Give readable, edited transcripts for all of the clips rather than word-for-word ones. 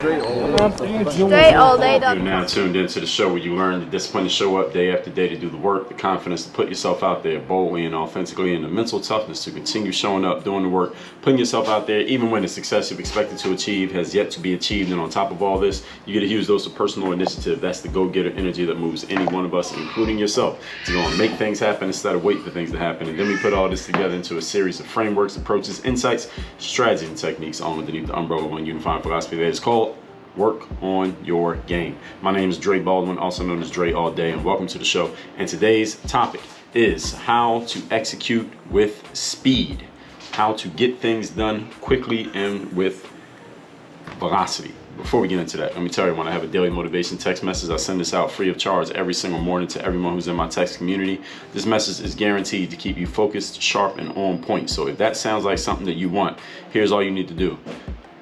Straight all day. You're now tuned into the show where you learn the discipline to show up day after day to do the work, the confidence to put yourself out there boldly and authentically, and the mental toughness to continue showing up, doing the work, putting yourself out there even when the success you've expected to achieve has yet to be achieved. And on top of all this, you get a huge dose of personal initiative. That's the go-getter energy that moves any one of us, including yourself, to go and make things happen instead of wait for things to happen. And then we put all this together into a series of frameworks, approaches, insights, strategies, and techniques all underneath the umbrella of one unifying philosophy that is called Work on Your Game. My name is Baldwin, also known as Dre All Day, and welcome to the show. And today's topic is how to execute with speed, how to get things done quickly and with velocity. Before we get into that, let me tell you, when I have a daily motivation text message, I send this out free of charge every single morning to everyone who's in my text community. This message is guaranteed to keep you focused, sharp, and on point. So if that sounds like something that you want, here's all you need to do.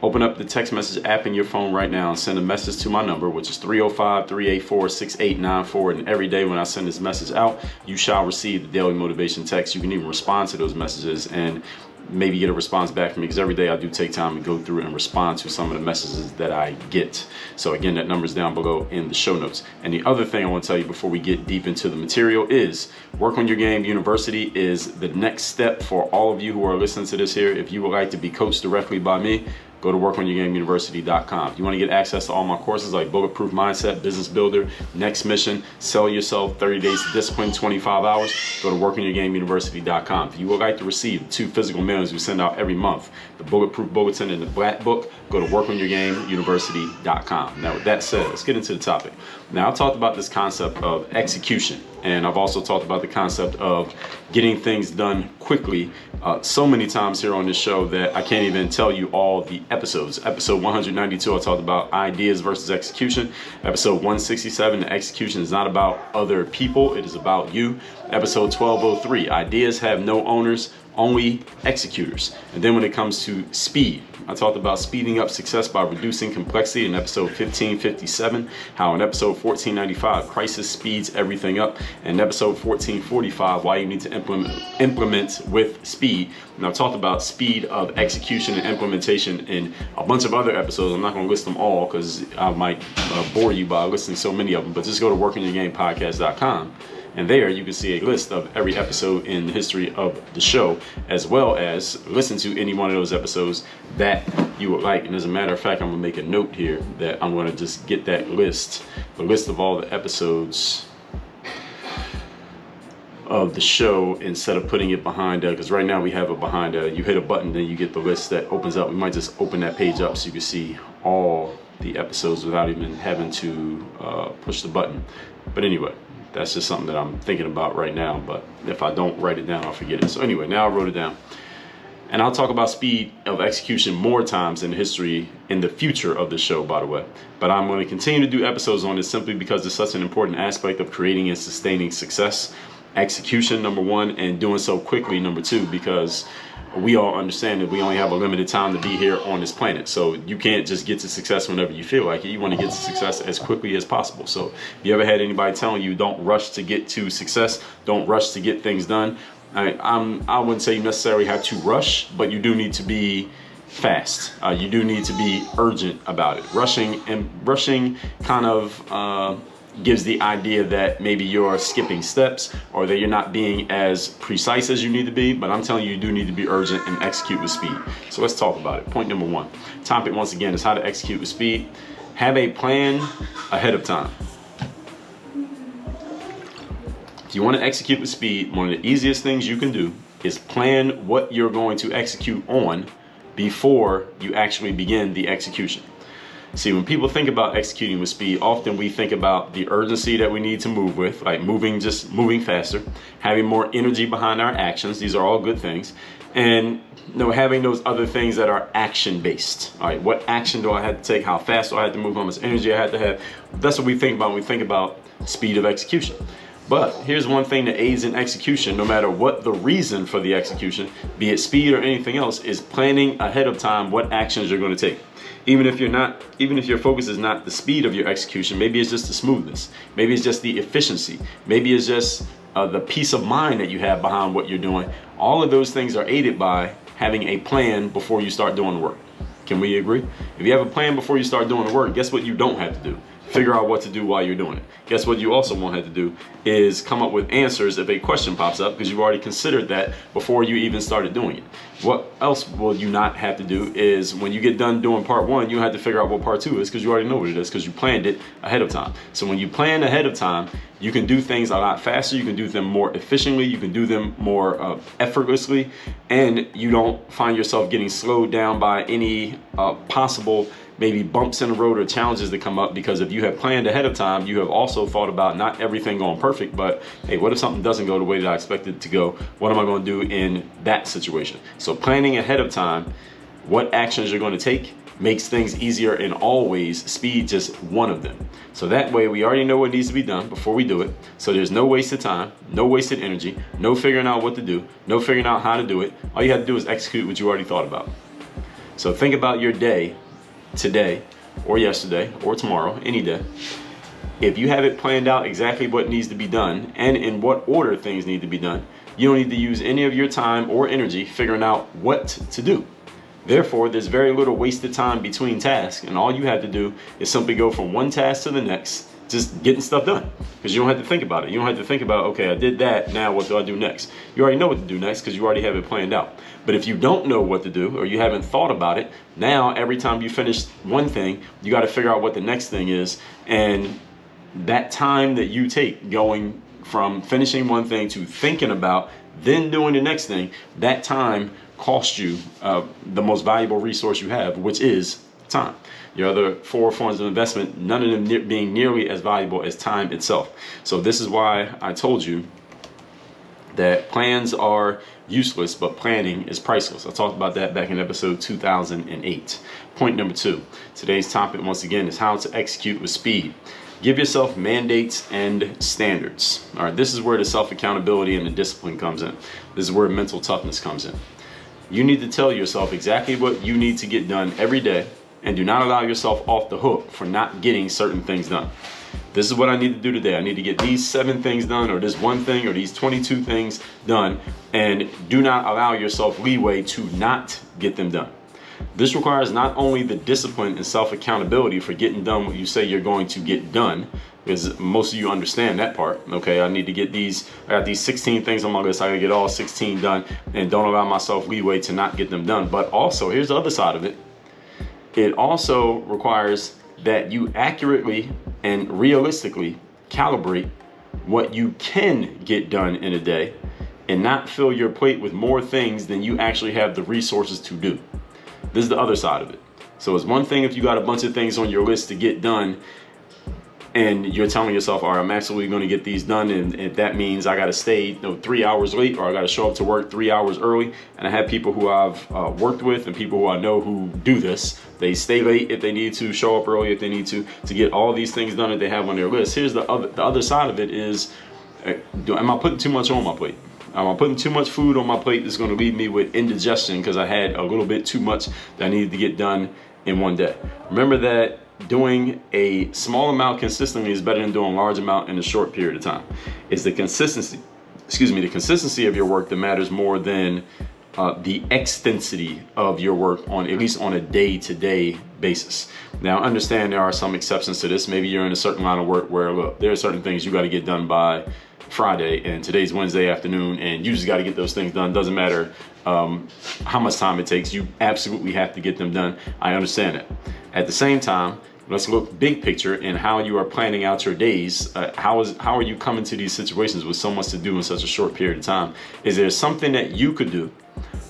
Open up the text message app in your phone right now and send a message to my number, which is 305-384-6894. And every day when I send this message out, you shall receive the daily motivation text. You can even respond to those messages and maybe get a response back from me, because every day I do take time to go through and respond to some of the messages that I get. So again, that number is down below in the show notes. And the other thing I want to tell you before we get deep into the material is Work on Your Game University is the next step for all of you who are listening to this here. If you would like to be coached directly by me, go to workonyourgameuniversity.com. If you want to get access to all my courses like Bulletproof Mindset, Business Builder, Next Mission, Sell Yourself, 30 Days to Discipline, 25 Hours, go to workonyourgameuniversity.com. If you would like to receive the 2 physical mailings we send out every month, the Bulletproof Bulletin and the Black Book, go to workonyourgameuniversity.com. Now with that said, let's get into the topic. Now I've talked about this concept of execution, and I've also talked about the concept of getting things done quickly so many times here on this show that I can't even tell you all the episodes. Episode 192, I talked about ideas versus execution. Episode 167, the execution is not about other people, it is about you. Episode 1203, ideas have no owners, only executors. And then when it comes to speed, I talked about speeding up success by reducing complexity in episode 1557, how in episode 1495, crisis speeds everything up, and episode 1445, why you need to implement with speed. And I've talked about speed of execution and implementation in a bunch of other episodes. I'm not going to list them all because I might bore you by listing so many of them, but just go to workonyourgamepodcast.com. And there you can see a list of every episode in the history of the show, as well as listen to any one of those episodes that you would like. And as a matter of fact, I'm gonna make a note here that I'm gonna just get that list, the list of all the episodes of the show, instead of putting it behind, because right now we have it behind, you hit a button, then you get the list that opens up. We might just open that page up so you can see all the episodes without even having to push the button. But anyway, that's just something that I'm thinking about right now, but if I don't write it down, I'll forget it. So anyway, now I wrote it down. And I'll talk about speed of execution more times in history in the future of the show, by the way. But I'm going to continue to do episodes on this simply because it's such an important aspect of creating and sustaining success. Execution, number one, and doing so quickly, number two, because we all understand that we only have a limited time to be here on this planet. So you can't just get to success whenever you feel like it. You want to get to success as quickly as possible. So if you ever had anybody telling you don't rush to get to success, don't rush to get things done, I wouldn't say you necessarily have to rush, but you do need to be fast. You do need to be urgent about it. Rushing kind of gives the idea that maybe you're skipping steps or that you're not being as precise as you need to be, but I'm telling you, you do need to be urgent and execute with speed. So let's talk about it. Point number one. Topic once again is how to execute with speed. Have a plan ahead of time. If you want to execute with speed, one of the easiest things you can do is plan what you're going to execute on before you actually begin the execution. See, when people think about executing with speed, often we think about the urgency that we need to move with, like moving faster, having more energy behind our actions. These are all good things. And having those other things that are action-based. All right, what action do I have to take? How fast do I have to move? How much energy I have to have? That's what we think about when we think about speed of execution. But here's one thing that aids in execution, no matter what the reason for the execution, be it speed or anything else, is planning ahead of time what actions you're going to take. Even if your focus is not the speed of your execution, maybe it's just the smoothness, maybe it's just the efficiency, maybe it's just the peace of mind that you have behind what you're doing. All of those things are aided by having a plan before you start doing the work. Can we agree? If you have a plan before you start doing the work, guess what you don't have to do? Figure out what to do while you're doing it. Guess what you also won't have to do is come up with answers if a question pops up, because you've already considered that before you even started doing it. What else will you not have to do is when you get done doing part one, you have to figure out what part two is, because you already know what it is, because you planned it ahead of time. So when you plan ahead of time, you can do things a lot faster, you can do them more efficiently, you can do them more effortlessly, and you don't find yourself getting slowed down by any possible maybe bumps in the road or challenges that come up, because if you have planned ahead of time, you have also thought about not everything going perfect, but hey, what if something doesn't go the way that I expected it to go? What am I going to do in that situation? So planning ahead of time what actions you're going to take makes things easier in all ways, speed just one of them. So that way we already know what needs to be done before we do it. So there's no wasted time, no wasted energy, no figuring out what to do, no figuring out how to do it. All you have to do is execute what you already thought about. So think about your day today or yesterday or tomorrow, any day. If you have it planned out exactly what needs to be done and in what order things need to be done, you don't need to use any of your time or energy figuring out what to do. Therefore, there's very little wasted time between tasks, and all you have to do is simply go from one task to the next, just getting stuff done, because you don't have to think about it. You don't have to think about, okay, I did that, now what do I do next? You already know what to do next because you already have it planned out. But if you don't know what to do or you haven't thought about it, now every time you finish one thing, you got to figure out what the next thing is. And that time that you take going from finishing one thing to thinking about then doing the next thing, that time costs you the most valuable resource you have, which is time. Your other four forms of investment, none of them being nearly as valuable as time itself. So this is why I told you that plans are useless, but planning is priceless. I talked about that back in episode 2008. Point number 2. Today's topic, once again, is how to execute with speed. Give yourself mandates and standards. All right, this is where the self-accountability and the discipline comes in. This is where mental toughness comes in. You need to tell yourself exactly what you need to get done every day, and do not allow yourself off the hook for not getting certain things done. This is what I need to do today. I need to get these 7 things done, or this one thing, or these 22 things done, and do not allow yourself leeway to not get them done. This requires not only the discipline and self-accountability for getting done what you say you're going to get done, because most of you understand that part. Okay, I need to get these, I got these 16 things on my list, I gotta get all 16 done, and don't allow myself leeway to not get them done. But also, here's the other side of it. It also requires that you accurately and realistically calibrate what you can get done in a day and not fill your plate with more things than you actually have the resources to do. This is the other side of it. So it's one thing if you got a bunch of things on your list to get done and you're telling yourself, all right, I'm absolutely going to get these done, and if that means I got to stay 3 hours late, or I got to show up to work 3 hours early. And I have people who I've worked with and people who I know who do this. They stay late if they need to, show up early if they need to get all these things done that they have on their list. Here's the other side of it is, am I putting too much on my plate? Am I putting too much food on my plate that's going to leave me with indigestion because I had a little bit too much that I needed to get done in one day? Remember that doing a small amount consistently is better than doing a large amount in a short period of time. It's the consistency, the consistency of your work that matters more than the extensity of your work, on at least on a day-to-day basis. Now, understand there are some exceptions to this. Maybe you're in a certain line of work where, look, there are certain things you got to get done by Friday, and today's Wednesday afternoon, and you just got to get those things done. Doesn't matter how much time it takes. You absolutely have to get them done. I understand it. At the same time, let's look big picture in how you are planning out your days. How are you coming to these situations with so much to do in such a short period of time? Is there something that you could do,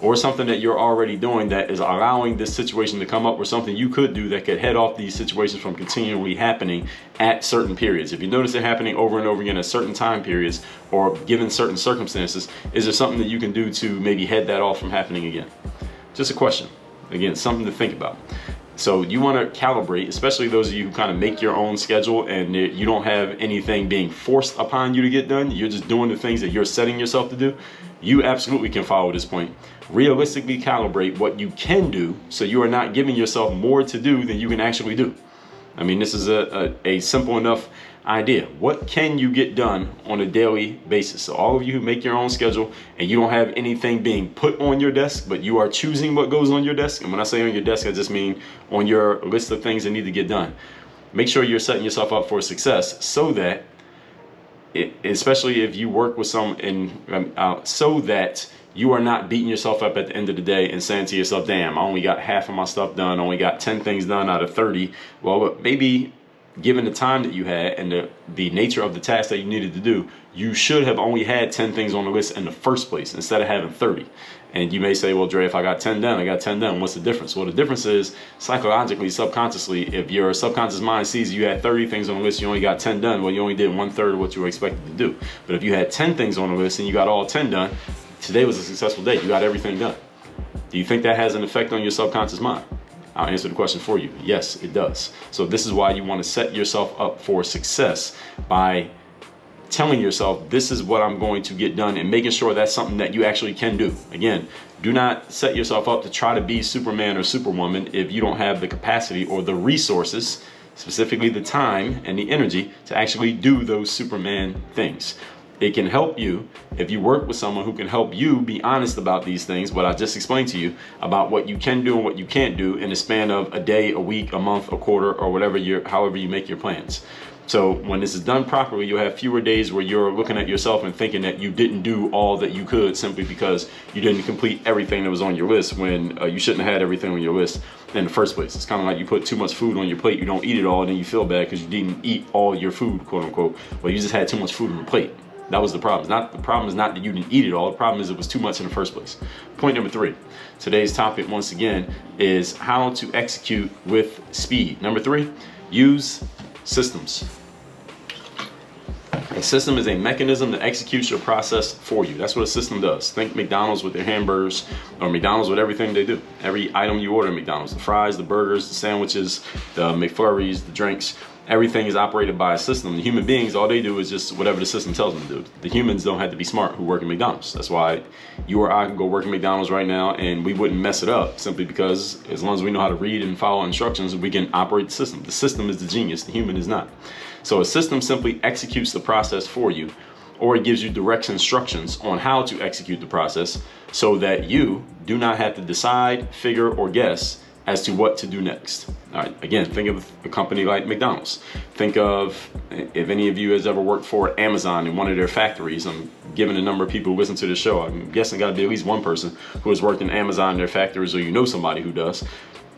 or something that you're already doing that is allowing this situation to come up, or something you could do that could head off these situations from continually happening at certain periods? If you notice they're happening over and over again at certain time periods or given certain circumstances, is there something that you can do to maybe head that off from happening again? Just a question. Again, something to think about. So you want to calibrate, especially those of you who kind of make your own schedule and you don't have anything being forced upon you to get done. You're just doing the things that you're setting yourself to do. You absolutely can follow this point. Realistically calibrate what you can do so you are not giving yourself more to do than you can actually do. I mean, this is a simple enough idea. What can you get done on a daily basis? So all of you who make your own schedule and you don't have anything being put on your desk, but you are choosing what goes on your desk. And when I say on your desk, I just mean on your list of things that need to get done. Make sure you're setting yourself up for success so that, especially if you work with so that you are not beating yourself up at the end of the day and saying to yourself, damn, I only got half of my stuff done, only got 10 things done out of 30. Well, look, maybe given the time that you had and the nature of the task that you needed to do, you should have only had 10 things on the list in the first place instead of having 30. And you may say, well, Dre, if I got 10 done, I got 10 done. What's the difference? Well, the difference is psychologically, subconsciously, if your subconscious mind sees you had 30 things on the list, you only got 10 done, well, you only did 1/3 of what you were expected to do. But if you had 10 things on the list and you got all 10 done, today was a successful day. You got everything done. Do you think that has an effect on your subconscious mind? I'll answer the question for you. Yes, it does. So this is why you want to set yourself up for success by telling yourself, this is what I'm going to get done, and making sure that's something that you actually can do. Again, do not set yourself up to try to be Superman or Superwoman if you don't have the capacity or the resources, specifically the time and the energy, to actually do those Superman things. It can help you if you work with someone who can help you be honest about these things, what I just explained to you about what you can do and what you can't do in the span of a day, a week, a month, a quarter, or whatever however you make your plans. So when this is done properly, you'll have fewer days where you're looking at yourself and thinking that you didn't do all that you could simply because you didn't complete everything that was on your list when you shouldn't have had everything on your list in the first place. It's kind of like you put too much food on your plate, you don't eat it all, and then you feel bad because you didn't eat all your food, quote unquote. Well, you just had too much food on the plate. That was the problem. The problem is not that you didn't eat it all. The problem is it was too much in the first place. Point number 3. Today's topic, once again, is how to execute with speed. Number 3, use systems. A system is a mechanism that executes your process for you. That's what a system does. Think McDonald's with their hamburgers, or McDonald's with everything they do. Every item you order at McDonald's, the fries, the burgers, the sandwiches, the McFlurries, the drinks, everything is operated by a system. The human beings, all they do is just whatever the system tells them to do. The humans don't have to be smart who work at McDonald's. That's why you or I can go work at McDonald's right now and we wouldn't mess it up, simply because as long as we know how to read and follow instructions, we can operate the system. The system is the genius, the human is not. So a system simply executes the process for you, or it gives you direct instructions on how to execute the process so that you do not have to decide, figure, or guess as to what to do next. All right, again, think of a company like McDonald's. Think of, if any of you has ever worked for Amazon in one of their factories. I'm giving a number of people who listen to this show. I'm guessing got to be at least one person who has worked in Amazon in their factories, or you know somebody who does.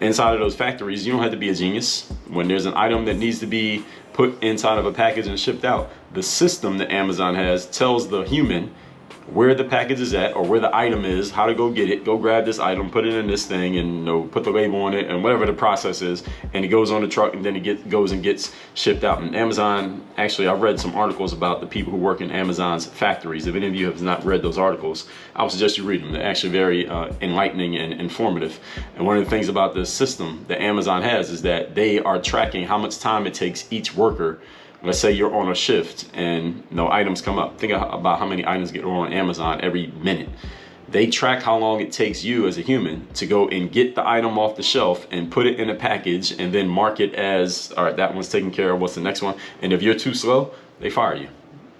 Inside of those factories, you don't have to be a genius. When there's an item that needs to be put inside of a package and shipped out, the system that Amazon has tells the human where the package is at, or where the item is, how to go get it, go grab this item, put it in this thing, and put the label on it, and whatever the process is, and it goes on the truck, and then it goes and gets shipped out. And Amazon, actually, I've read some articles about the people who work in Amazon's factories. If any of you have not read those articles, I would suggest you read them. They're actually very enlightening and informative. And one of the things about the system that Amazon has is that they are tracking how much time it takes each worker. Let's say you're on a shift and no items come up. Think about how many items get on Amazon every minute. They track how long it takes you as a human to go and get the item off the shelf and put it in a package and then mark it as, all right, that one's taken care of, what's the next one? And if you're too slow, they fire you.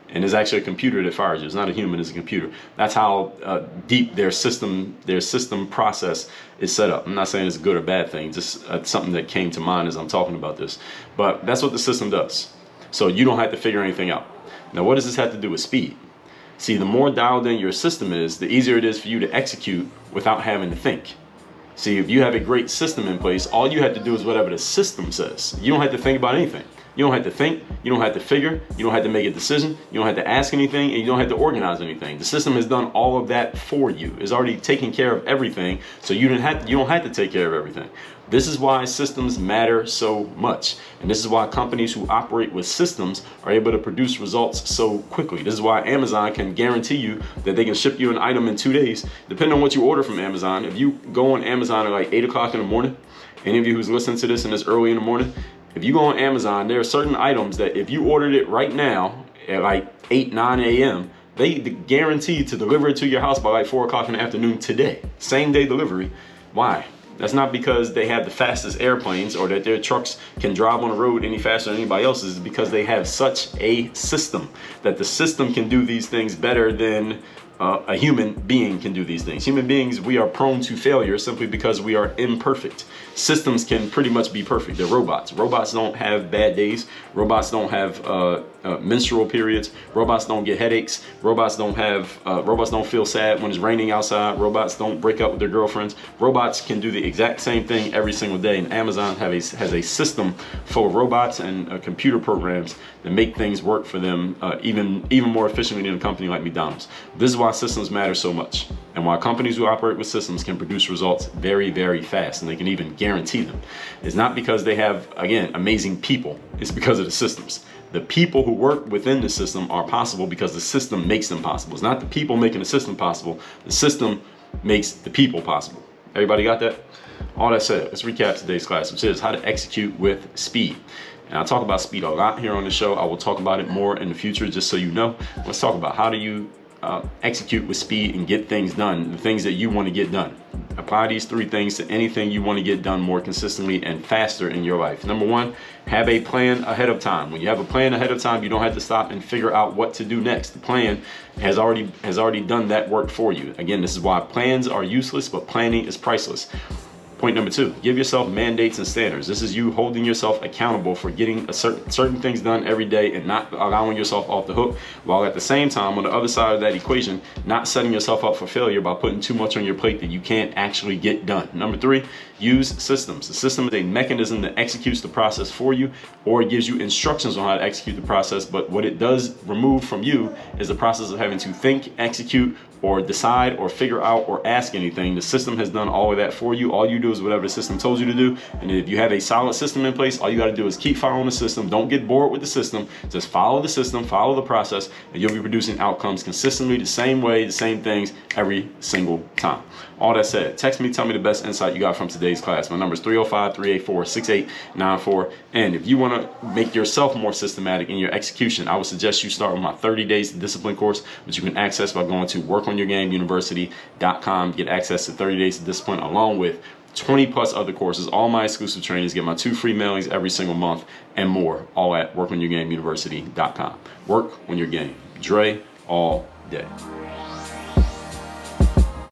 And it's actually a computer that fires you. It's not a human, it's a computer. That's how deep their system process is set up. I'm not saying it's a good or bad thing, just something that came to mind as I'm talking about this. But that's what the system does. So you don't have to figure anything out. Now, what does this have to do with speed? See, the more dialed in your system is, the easier it is for you to execute without having to think. See, if you have a great system in place, all you have to do is whatever the system says. You don't have to think about anything. You don't have to think, you don't have to figure, you don't have to make a decision, you don't have to ask anything, and you don't have to organize anything. The system has done all of that for you. It's already taken care of everything, so you don't have to take care of everything. This is why systems matter so much. And this is why companies who operate with systems are able to produce results so quickly. This is why Amazon can guarantee you that they can ship you an item in 2 days. Depending on what you order from Amazon, if you go on Amazon at like 8 o'clock in the morning, any of you who's listening to this and it's early in the morning, if you go on Amazon, there are certain items that if you ordered it right now at like 8, 9 a.m., they guarantee to deliver it to your house by like 4 o'clock in the afternoon today. Same day delivery. Why? That's not because they have the fastest airplanes or that their trucks can drive on the road any faster than anybody else's. It's because they have such a system that the system can do these things better than a human being can do these things. Human beings, we are prone to failure simply because we are imperfect. Systems can pretty much be perfect. They're robots. Robots don't have bad days. Robots don't have menstrual periods. Robots don't get headaches. Robots don't feel sad when it's raining outside. Robots don't break up with their girlfriends. Robots can do the exact same thing every single day. And Amazon has a system full of robots and computer programs that make things work for them even more efficiently than a company like McDonald's. This is why systems matter so much, and why companies who operate with systems can produce results very, very fast, and they can even guarantee them. It's not because they have, again, amazing people. It's because of the systems. The people who work within the system are possible because the system makes them possible. It's not the people making the system possible. The system makes the people possible. Everybody got that? All that said, let's recap today's class, which is how to execute with speed. And I talk about speed a lot here on the show. I will talk about it more in the future, just so you know. Let's talk about how do you execute with speed and get things done, the things that you want to get done. Apply these 3 things to anything you want to get done more consistently and faster in your life. Number 1, have a plan ahead of time. When you have a plan ahead of time, you don't have to stop and figure out what to do next. The plan has already done that work for you. Again, this is why plans are useless, but planning is priceless. Point number 2, give yourself mandates and standards. This is you holding yourself accountable for getting certain things done every day and not allowing yourself off the hook, while at the same time, on the other side of that equation, not setting yourself up for failure by putting too much on your plate that you can't actually get done. Number 3, use systems. The system is a mechanism that executes the process for you, or it gives you instructions on how to execute the process, but what it does remove from you is the process of having to think, execute, or decide or figure out or ask anything. The system has done all of that for you. All you do is whatever the system told you to do. And if you have a solid system in place, all you got to do is keep following the system. Don't get bored with the system. Just follow the system, follow the process, and you'll be producing outcomes consistently the same way, the same things every single time. All that said, text me, tell me the best insight you got from today's class. My number is 305-384-6894. And if you want to make yourself more systematic in your execution, I would suggest you start with my 30 Days to Discipline course, which you can access by going to workonyourgameuniversity.com. Get access to 30 Days to Discipline along with 20 plus other courses, all my exclusive trainings, get my 2 free mailings every single month, and more, all at workonyourgameuniversity.com. Work on your game. Dre all day.